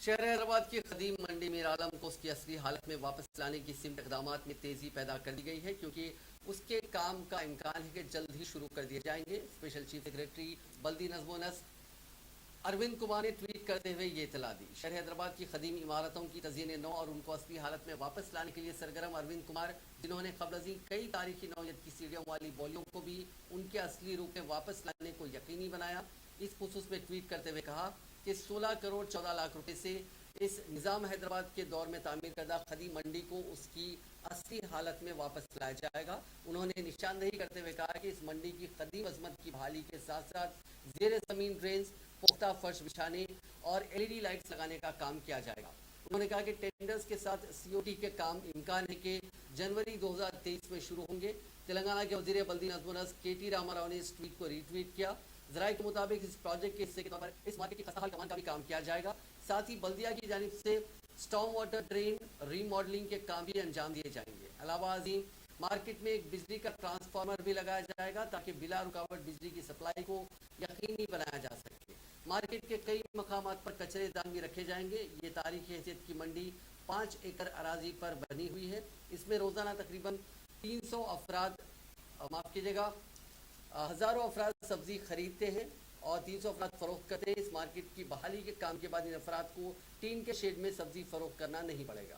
شہر حیدرآباد کی قدیم منڈی میر عالم کو اس کی اصلی حالت میں واپس لانے کی سمت اقدامات میں تیزی پیدا کر دی گئی ہے، کیونکہ اس کے کام کا امکان ہے کہ جلد ہی شروع کر دیے جائیں گے۔ اسپیشل چیف سیکریٹری بلدی نظم و نسق اروند کمار نے ٹویٹ کرتے ہوئے یہ اطلاع دی۔ شہر حیدرآباد کی قدیم عمارتوں کی تزئین نو اور ان کو اصلی حالت میں واپس لانے کے لیے سرگرم اروند کمار، جنہوں نے قبل ازیں کئی تاریخی نوعیت کی سیڑھیوں والی بولیوں کو بھی ان کے اصلی روپ میں واپس لانے کو یقینی بنایا، اس خصوص میں ٹویٹ کرتے ہوئے کہا کہ 16 کروڑ 14 لاکھ روپے سے اس نظام حیدرآباد کے دور میں تعمیر کردہ قدیم منڈی کو اس کی اصلی حالت میں واپس لایا جائے گا۔ انہوں نے نشاندہی کرتے ہوئے کہا کہ اس منڈی کی قدیم عظمت کی بحالی کے ساتھ ساتھ زیر زمین ڈرینز، پختہ فرش بچھانے اور LED لائٹس لگانے کا کام کیا جائے گا۔ انہوں نے کہا کہ ٹینڈرز کے ساتھ COT کے کام امکان ہے کہ جنوری 2023 میں شروع ہوں گے۔ تلنگانہ کے وزیر بلدی نظم و نسق KT راما راؤ نے اس ٹویٹ کو ری ٹویٹ کیا۔ ذرائع کے مطابق اس پروجیکٹ کے حصے کے طور پر اس مارکیٹ کی خستہ حال کمان کا بھی کام کیا جائے گا، ساتھ ہی بلدیہ کی جانب سے سٹارم واٹر ڈرین ری ماڈلنگ کے کام بھی انجام دیے جائیں گے۔ علاوہ ازیں مارکیٹ میں ایک بجلی کا ٹرانسفارمر بھی لگایا جائے گا تاکہ بلا رکاوٹ بجلی کی سپلائی کو یقینی بنایا جا سکے۔ مارکیٹ کے کئی مقامات پر کچرے دان بھی رکھے جائیں گے۔ یہ تاریخی حیثیت کی منڈی 5 ایکڑ اراضی پر بنی ہوئی ہے۔ اس میں روزانہ تقریباً 300 افراد ہزاروں افراد سبزی خریدتے ہیں اور 300 افراد فروخت کرتے ہیں۔ اس مارکیٹ کی بحالی کے کام کے بعد ان افراد کو ٹین کے شیڈ میں سبزی فروخت کرنا نہیں پڑے گا۔